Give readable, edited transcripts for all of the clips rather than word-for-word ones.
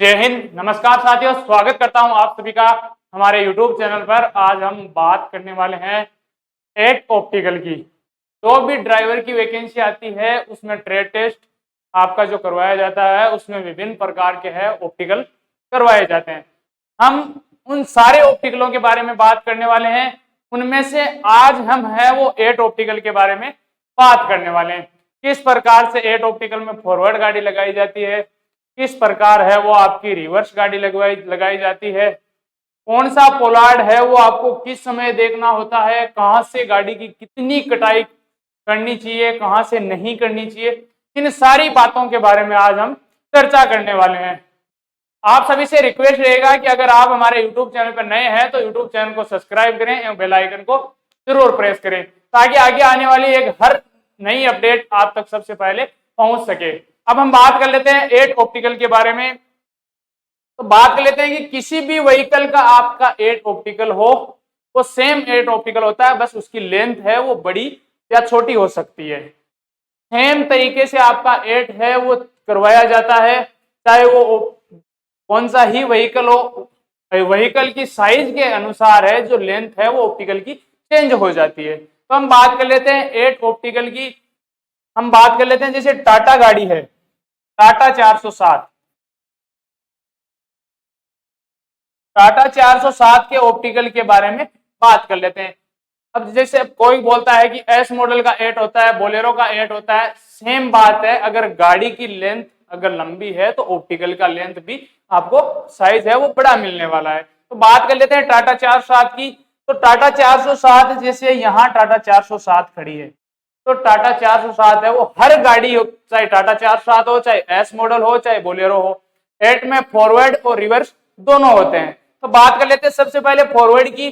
जय हिंद, नमस्कार साथियों, स्वागत करता हूं आप सभी का हमारे YouTube चैनल पर। आज हम बात करने वाले हैं एट ऑप्टिकल की। जो भी ड्राइवर की वैकेंसी आती है उसमें ट्रेड टेस्ट आपका जो करवाया जाता है उसमें विभिन्न प्रकार के है ऑप्टिकल करवाए जाते हैं। हम उन सारे ऑप्टिकलों के बारे में बात करने वाले हैं। उनमें से आज हम है वो एट ऑप्टिकल के बारे में बात करने वाले हैं। किस प्रकार से एट ऑप्टिकल में फॉरवर्ड गाड़ी लगाई जाती है, किस प्रकार है वो आपकी रिवर्स गाड़ी लगाई जाती है, कौन सा पोलार्ड है वो आपको किस समय देखना होता है, कहां से गाड़ी की कितनी कटाई करनी चाहिए, कहां से नहीं करनी चाहिए, इन सारी बातों के बारे में आज हम चर्चा करने वाले हैं। आप सभी से रिक्वेस्ट रहेगा कि अगर आप हमारे YouTube चैनल पर नए हैं तो YouTube चैनल को सब्सक्राइब करें एवं बेल आइकन को जरूर प्रेस करें ताकि आगे आने वाली एक हर नई अपडेट आप तक सबसे पहले पहुंच सके। अब हम बात कर लेते हैं एट ऑप्टिकल के बारे में। तो बात कर लेते हैं कि किसी भी व्हीकल का आपका एट ऑप्टिकल हो वो सेम एट ऑप्टिकल होता है, बस उसकी लेंथ है वो बड़ी या छोटी हो सकती है। सेम तरीके से आपका एट है वो करवाया जाता है, चाहे वो कौन सा ही व्हीकल हो। व्हीकल की साइज के अनुसार है जो लेंथ है वो ऑप्टिकल की चेंज हो जाती है। तो हम बात कर लेते हैं एट ऑप्टिकल की। हम बात कर लेते हैं जैसे टाटा गाड़ी है, टाटा 407। टाटा 407 के ऑप्टिकल के बारे में बात कर लेते हैं। अब जैसे कोई बोलता है कि एस मॉडल का एट होता है, बोलेरो का एट होता है, सेम बात है। अगर गाड़ी की लेंथ अगर लंबी है तो ऑप्टिकल का लेंथ भी आपको साइज है वो बड़ा मिलने वाला है। तो बात कर लेते हैं टाटा 407 की। तो टाटा 407 जैसे यहाँ टाटा 407 खड़ी है तो टाटा 407 है वो हर गाड़ी हो, चाहे टाटा 407 हो, चाहे एस मॉडल हो, चाहे बोलेरो हो, एट में फॉरवर्ड और रिवर्स दोनों होते हैं। तो बात कर लेते हैं सबसे पहले फॉरवर्ड की।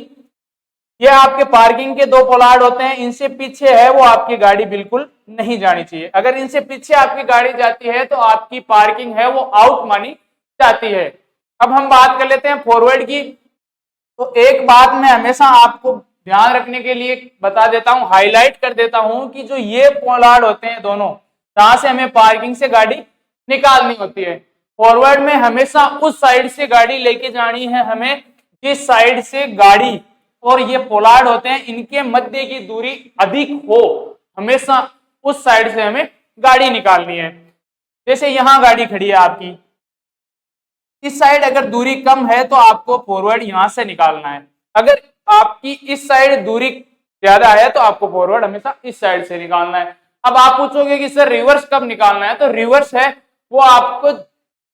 ये आपके पार्किंग के दो पोलार्ड होते हैं, इनसे पीछे है वो आपकी गाड़ी बिल्कुल नहीं जानी चाहिए। अगर इनसे पीछे आपकी गाड़ी जाती है तो आपकी पार्किंग है वो आउट मानी जाती है। अब हम बात कर लेते हैं फॉरवर्ड की। तो एक बात मैं हमेशा आपको ध्यान रखने के लिए बता देता हूं, हाईलाइट कर देता हूं कि जो ये पोलार्ड होते हैं दोनों, जहां से हमें पार्किंग से गाड़ी निकालनी होती है, फॉरवर्ड में हमेशा उस साइड से गाड़ी लेके जानी है हमें जिस साइड से गाड़ी और ये पोलार्ड होते हैं इनके मध्य की दूरी अधिक हो। हमेशा उस साइड से हमें गाड़ी निकालनी है। जैसे यहां गाड़ी खड़ी है आपकी, इस साइड अगर दूरी कम है तो आपको फॉरवर्ड यहां से निकालना है। अगर आपकी इस साइड दूरी ज्यादा है तो आपको फॉरवर्ड हमेशा इस साइड से निकालना है। अब आप पूछोगे कि सर रिवर्स कब निकालना है, तो रिवर्स है वो आपको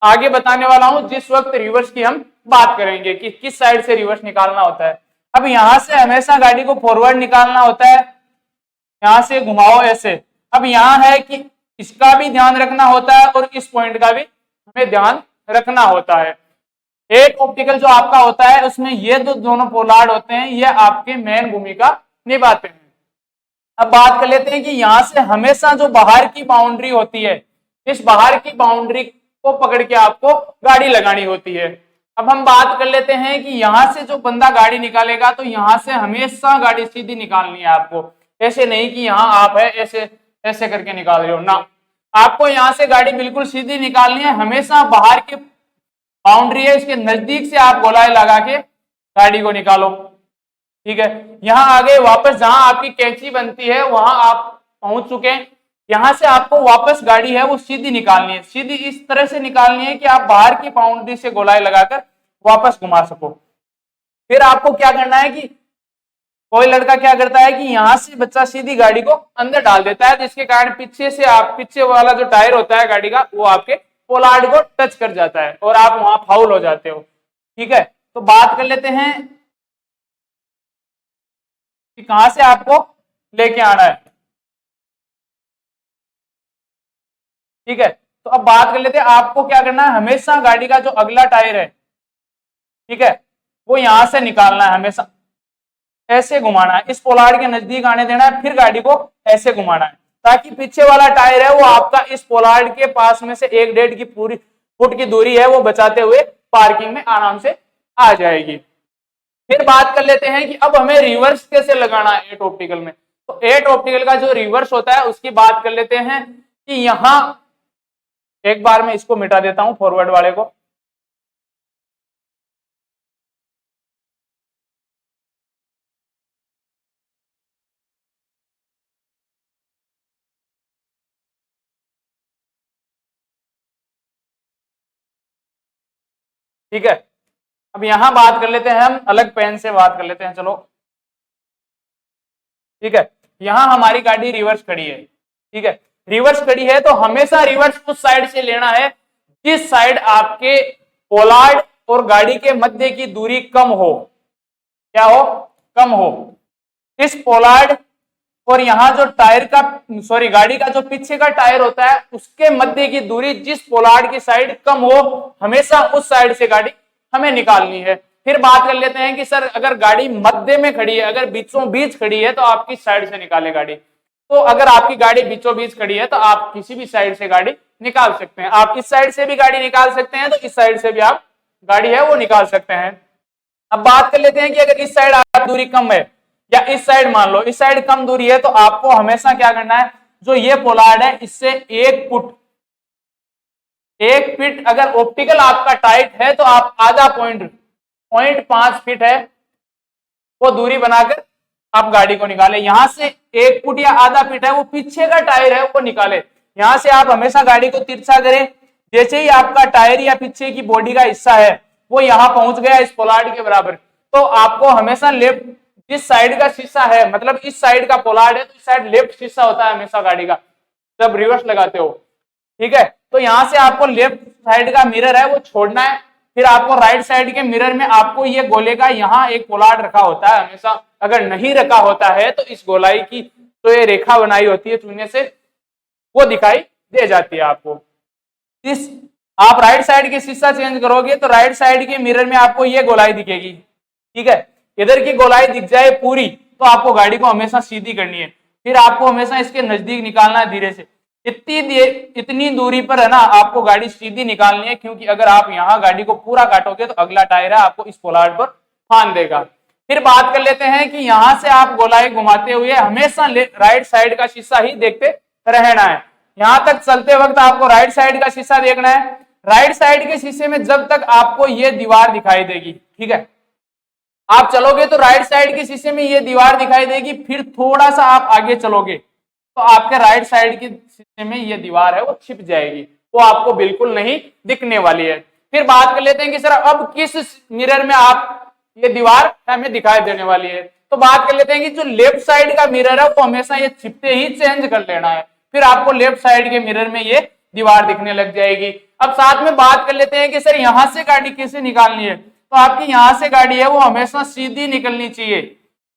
आगे बताने वाला हूं जिस वक्त रिवर्स की हम बात करेंगे कि किस साइड से रिवर्स निकालना होता है। अब यहां से हमेशा गाड़ी को फॉरवर्ड निकालना होता है, यहां से घुमाओ ऐसे। अब यहां है कि इसका भी ध्यान रखना होता है और इस पॉइंट का भी हमें ध्यान रखना होता है। एट ऑप्टिकल जो आपका होता है उसमें ये दोनों पोलार्ड होते हैं, ये आपके मेन भूमिका निभाते हैं। अब बात कर लेते हैं कि यहां से हमेशा जो बाहर की बाउंड्री होती है, इस बाहर की बाउंड्री को पकड़ के आपको गाड़ी लगानी होती है। अब हम बात कर लेते हैं कि यहां से जो बंदा गाड़ी निकालेगा तो यहां से हमेशा गाड़ी सीधी निकालनी है आपको। ऐसे नहीं कि यहां आप है ऐसे ऐसे करके निकाल रहे हो ना, आपको यहां से गाड़ी बिल्कुल सीधी निकालनी है। हमेशा बाहर के बाउंड्री है इसके नजदीक से आप गोलाई लगा के गाड़ी को निकालो। ठीक है, यहां आगे वापस जहां आपकी कैंची बनती है वहां आप पहुंच चुके हैं। यहां से आपको वापस गाड़ी है वो सीधी निकालनी है, सीधी इस तरह से निकालनी है कि आप बाहर की बाउंड्री से गोलाई लगाकर वापस घुमा सको। फिर आपको क्या करना है कि कोई लड़का क्या करता है कि यहां से बच्चा सीधी गाड़ी को अंदर डाल देता है, जिसके कारण पीछे से आप पीछे वाला जो टायर होता है गाड़ी का वो आपके पोलार्ड को टच कर जाता है और आप वहां फाउल हो जाते हो। ठीक है, तो बात कर लेते हैं कि कहां से आपको लेके आना है। ठीक है, तो अब बात कर लेते हैं आपको क्या करना है। हमेशा गाड़ी का जो अगला टायर है, ठीक है, वो यहां से निकालना है, हमेशा ऐसे घुमाना है, इस पोलार्ड के नजदीक आने देना है, फिर गाड़ी को ऐसे घुमाना है ताकि पीछे वाला टायर है वो आपका इस पोलार्ड के पास में से 1-1.5 की पूरी फुट की दूरी है वो बचाते हुए पार्किंग में आराम से आ जाएगी। फिर बात कर लेते हैं कि अब हमें रिवर्स कैसे लगाना है एट ऑप्टिकल में। तो एट ऑप्टिकल का जो रिवर्स होता है उसकी बात कर लेते हैं कि यहां एक बार मैं इसको मिटा देता हूं फॉरवर्ड वाले को। ठीक है, अब यहां बात कर लेते हैं, हम अलग पेन से बात कर लेते हैं, चलो ठीक है। यहां हमारी गाड़ी रिवर्स खड़ी है, ठीक है, रिवर्स खड़ी है तो हमेशा रिवर्स उस साइड से लेना है जिस साइड आपके पोलार्ड और गाड़ी के मध्य की दूरी कम हो, क्या हो, कम हो। इस पोलार्ड और यहाँ जो टायर का, सॉरी, गाड़ी का जो पीछे का टायर होता है उसके मध्य की दूरी जिस पोलार्ड की साइड कम हो, हमेशा उस साइड से गाड़ी हमें निकालनी है। फिर बात कर लेते हैं कि सर अगर गाड़ी मध्य में खड़ी है, अगर बीचों बीच खड़ी है तो आप किस साइड से निकाले गाड़ी। तो अगर आपकी गाड़ी बीचों बीच खड़ी है तो आप किसी भी साइड से गाड़ी निकाल सकते हैं। आप इस साइड से भी गाड़ी निकाल सकते हैं, तो इस साइड से भी आप गाड़ी है वो निकाल सकते हैं। अब बात कर लेते हैं कि अगर इस साइड आप दूरी कम है या इस साइड, मान लो इस साइड कम दूरी है, तो आपको हमेशा क्या करना है, जो ये पोलार्ड है इससे 1 फीट अगर ऑप्टिकल आपका टाइट है तो आप आधा 0.5 फीट है वो दूरी बनाकर आप गाड़ी को निकाले। यहां से 1 फुट या आधा फीट है वो पीछे का टायर है वो निकाले। यहां से आप हमेशा गाड़ी को तिरछा करें, जैसे ही आपका टायर या पीछे की बॉडी का हिस्सा है वो यहां पहुंच गया इस पोलार्ड के बराबर, तो आपको हमेशा लेफ्ट, जिस साइड का शीशा है, मतलब इस साइड का पोलार्ड है तो इस साइड लेफ्ट शीशा होता है हमेशा गाड़ी का जब रिवर्स लगाते हो, ठीक है। तो यहां से आपको लेफ्ट साइड का मिरर है वो छोड़ना है। फिर आपको राइट साइड के मिरर में आपको ये गोले का यहाँ एक पोलार्ड रखा होता है हमेशा, अगर नहीं रखा होता है तो इस गोलाई की तो ये रेखा बनाई होती है चूने से वो दिखाई दे जाती है आपको। इस आप राइट साइड के शीशा चेंज करोगे तो राइट साइड के मिरर में आपको ये गोलाई दिखेगी, ठीक है। इधर की गोलाई दिख जाए पूरी तो आपको गाड़ी को हमेशा सीधी करनी है। फिर आपको हमेशा इसके नजदीक निकालना है धीरे से, इतनी दूरी पर है ना आपको गाड़ी सीधी निकालनी है, क्योंकि अगर आप यहाँ गाड़ी को पूरा काटोगे तो अगला टायर है आपको इस पोलार्ड पर फान देगा। फिर बात कर लेते हैं कि यहां से आप गोलाई घुमाते हुए हमेशा राइट साइड का शीशा ही देखते रहना है। यहां तक चलते वक्त आपको राइट साइड का शीशा देखना है। राइट साइड के शीशे में जब तक आपको ये दीवार दिखाई देगी, ठीक है, आप चलोगे तो राइट साइड के शीशे में ये दीवार दिखाई देगी। फिर थोड़ा सा आप आगे चलोगे तो आपके राइट साइड के शीशे में ये दीवार है वो छिप जाएगी, वो आपको बिल्कुल नहीं दिखने वाली है। फिर बात कर लेते हैं कि सर अब किस मिरर में आप ये दीवार हमें दिखाई देने वाली है। तो बात कर लेते हैं कि जो लेफ्ट साइड का मिरर है वो हमेशा ये छिपते ही चेंज कर लेना है, फिर आपको लेफ्ट साइड के मिरर में ये दीवार दिखने लग जाएगी। अब साथ में बात कर लेते हैं कि सर यहां से गाड़ी कैसे निकालनी है। तो आपकी यहां से गाड़ी है वो हमेशा सीधी निकलनी चाहिए,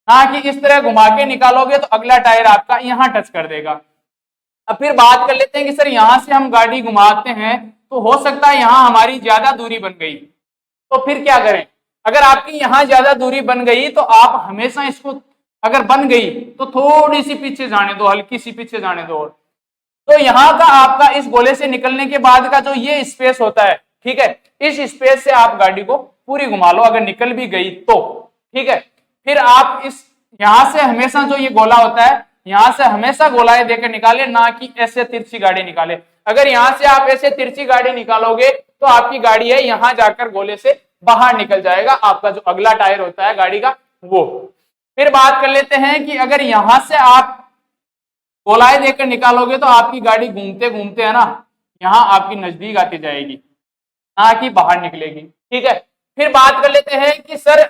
हाँ कि इस तरह घुमा के निकालोगे तो अगला टायर आपका यहां टच कर देगा। अब फिर बात कर लेते हैं कि सर यहां से हम गाड़ी घुमाते हैं तो हो सकता है यहां हमारी ज्यादा दूरी बन गई, तो फिर क्या करें। अगर आपकी यहां ज्यादा दूरी बन गई तो आप हमेशा इसको, अगर बन गई तो थोड़ी सी पीछे जाने दो, हल्की सी पीछे जाने दो। तो यहाँ का आपका इस गोले से निकलने के बाद का जो ये स्पेस होता है, ठीक है, इस स्पेस से आप गाड़ी को पूरी घुमा लो, अगर निकल भी गई तो, ठीक है। फिर आप इस यहां से हमेशा जो ये गोला होता है यहां से हमेशा गोलाएं देकर निकाले, ना कि ऐसे तिरछी गाड़ी निकाले। अगर यहां से आप ऐसे तिरछी गाड़ी निकालोगे तो आपकी गाड़ी है यहां जाकर गोले से बाहर निकल जाएगा, आपका जो अगला टायर होता है गाड़ी का वो। फिर बात कर लेते हैं कि अगर यहां से आप गोलाएं देकर निकालोगे तो आपकी गाड़ी घूमते घूमते है ना यहां आपकी नजदीक आती जाएगी, ना कि बाहर निकलेगी, ठीक है। फिर बात कर लेते हैं कि सर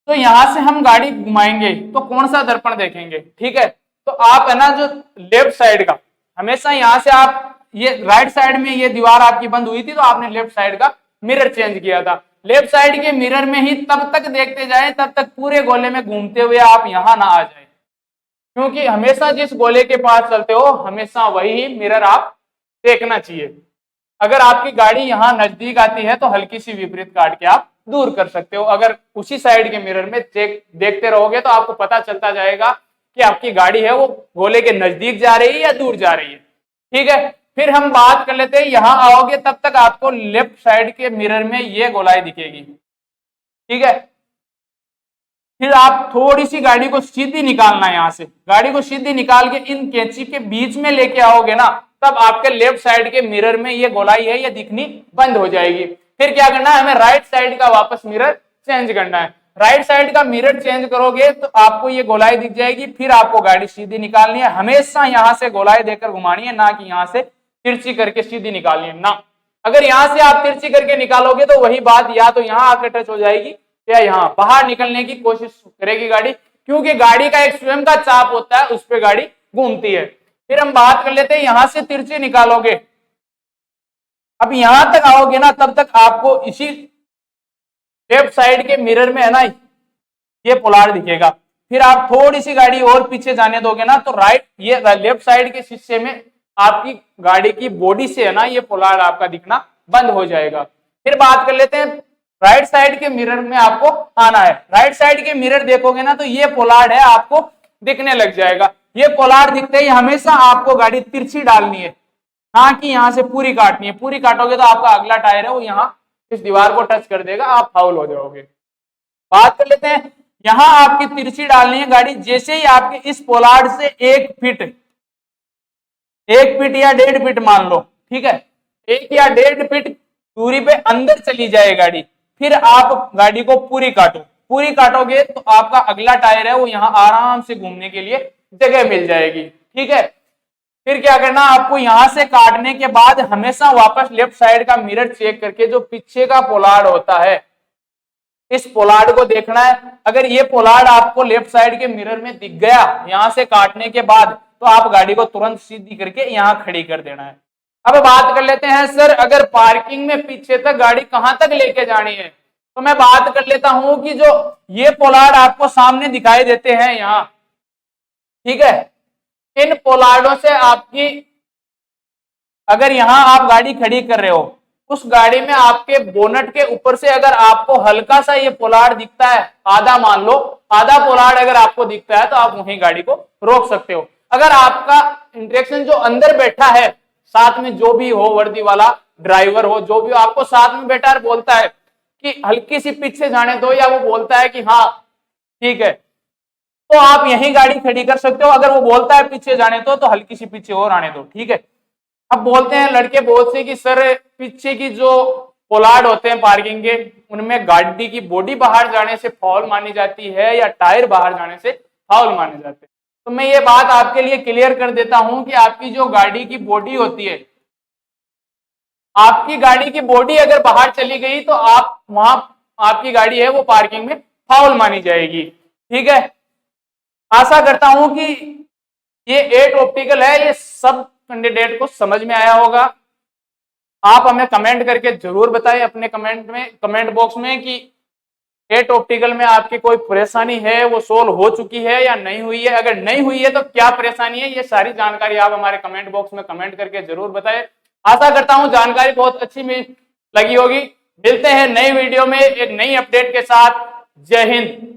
तो यहां से हम गाड़ी घुमाएंगे तो कौन सा दर्पण देखेंगे, ठीक है। तो आप है ना जो लेफ्ट साइड का, हमेशा यहां से आप ये राइट साइड में ये दीवार आपकी बंद हुई थी तो आपने लेफ्ट साइड का मिरर चेंज किया था, लेफ्ट साइड के मिरर में ही तब तक देखते जाए तब तक पूरे गोले में घूमते हुए आप यहां ना आ जाए, क्योंकि हमेशा जिस गोले के पास चलते हो हमेशा वही मिरर आप देखना चाहिए। अगर आपकी गाड़ी यहां नजदीक आती है तो हल्की सी विपरीत काट के आप दूर कर सकते हो। अगर उसी साइड के मिरर में देखते रहोगे तो आपको पता चलता जाएगा कि आपकी गाड़ी है वो गोले के नजदीक जा रही है या दूर जा रही है, ठीक है। फिर हम बात कर लेते हैं, यहां आओगे तब तक आपको लेफ्ट साइड के मिरर में ये गोलाई दिखेगी, ठीक है। फिर आप थोड़ी सी गाड़ी को सीधी निकालना है, यहां से गाड़ी को सीधी निकाल के इन कैंची के बीच में लेके आओगे ना तब आपके लेफ्ट साइड के मिरर में ये गोलाई है ये दिखनी बंद हो जाएगी। फिर क्या करना है, हमें राइट साइड का वापस मिरर चेंज करना है। राइट साइड का मिरर चेंज करोगे तो आपको ये गोलाई दिख जाएगी, फिर आपको गाड़ी सीधी निकालनी है। हमेशा यहां से गोलाई देकर घुमानी है, ना कि यहां से तिरछी करके सीधी निकालनी है ना। अगर यहां से आप तिरछी करके निकालोगे तो वही बात या तो यहां आकर टच हो जाएगी या यहां बाहर निकलने की कोशिश करेगी गाड़ी, क्योंकि गाड़ी का एक स्वयं का चाप होता है, उस पर गाड़ी घूमती है। फिर हम बात कर लेते हैं, यहां से तिरछी निकालोगे, अब यहां तक आओगे ना, तब तक आपको इसी लेफ्ट साइड के मिरर में है ना ये पोलार्ड दिखेगा। फिर आप थोड़ी सी गाड़ी और पीछे जाने दोगे ना तो राइट ये लेफ्ट साइड के शीशे में आपकी गाड़ी की बॉडी से है ना ये पोलार्ड आपका दिखना बंद हो जाएगा। फिर बात कर लेते हैं राइट साइड के मिरर में आपको आना है। राइट साइड के मिरर देखोगे ना तो ये पोलार्ड है आपको दिखने लग जाएगा। ये पोलार्ड दिखते ही हमेशा आपको गाड़ी तिरछी डालनी है, हाँ कि यहां से पूरी काटनी है। पूरी काटोगे तो आपका अगला टायर है वो यहाँ इस दीवार को टच कर देगा, आप फाउल हो जाओगे। बात कर लेते हैं, यहां आपकी तिरछी डालनी है गाड़ी, जैसे ही आपके इस पोलार्ड से 1 फीट या 1.5 फीट मान लो, ठीक है, 1 या 1.5 फीट दूरी पे अंदर चली जाए गाड़ी, फिर आप गाड़ी को पूरी काटो। पूरी काटोगे तो आपका अगला टायर है वो यहाँ आराम से घूमने के लिए जगह मिल जाएगी, ठीक है। फिर क्या करना, आपको यहां से काटने के बाद हमेशा वापस लेफ्ट साइड का मिरर चेक करके जो पीछे का पोलार्ड होता है इस पोलार्ड को देखना है। अगर ये पोलार्ड आपको लेफ्ट साइड के मिरर में दिख गया यहां से काटने के बाद, तो आप गाड़ी को तुरंत सीधी करके यहां खड़ी कर देना है। अब बात कर लेते हैं, सर अगर पार्किंग में पीछे तक गाड़ी कहां तक लेके जानी है, तो मैं बात कर लेता हूं कि जो ये पोलार्ड आपको सामने दिखाई देते हैं यहाँ, ठीक है, इन पोलार्डों से आपकी अगर यहां आप गाड़ी खड़ी कर रहे हो, उस गाड़ी में आपके बोनट के ऊपर से अगर आपको हल्का सा ये पोलार्ड दिखता है, आधा मान लो, आधा पोलार्ड अगर आपको दिखता है तो आप वहीं गाड़ी को रोक सकते हो। अगर आपका इंटरेक्शन जो अंदर बैठा है, साथ में जो भी हो, वर्दी वाला ड्राइवर हो, जो भी हो, आपको साथ में बैठा है बोलता है कि हल्की सी पीछे जाने दो, या वो बोलता है कि हाँ ठीक है, तो आप यहीं गाड़ी खड़ी कर सकते हो। अगर वो बोलता है पीछे जाने दो तो हल्की सी पीछे और आने दो, ठीक है। अब बोलते हैं लड़के बहुत से कि सर पीछे की जो पोलार्ड होते हैं पार्किंग के, उनमें गाड़ी की बॉडी बाहर जाने से फाउल मानी जाती है या टायर बाहर जाने से फाउल माने जाते हैं। तो मैं ये बात आपके लिए क्लियर कर देता हूं कि आपकी जो गाड़ी की बॉडी होती है, आपकी गाड़ी की बॉडी अगर बाहर चली गई तो आप वहां आपकी गाड़ी है वो पार्किंग में फाउल मानी जाएगी, ठीक है। आशा करता हूं कि ये 8 ऑप्टिकल है, ये सब कैंडिडेट को समझ में आया होगा। आप हमें कमेंट करके जरूर बताएं अपने कमेंट बॉक्स में कि 8 ऑप्टिकल में आपकी कोई परेशानी है वो सोल्व हो चुकी है या नहीं हुई है। अगर नहीं हुई है तो क्या परेशानी है, ये सारी जानकारी आप हमारे कमेंट बॉक्स में कमेंट करके जरूर बताएं। आशा करता हूं जानकारी बहुत अच्छी लगी होगी। मिलते हैं नई वीडियो में एक नई अपडेट के साथ। जय हिंद।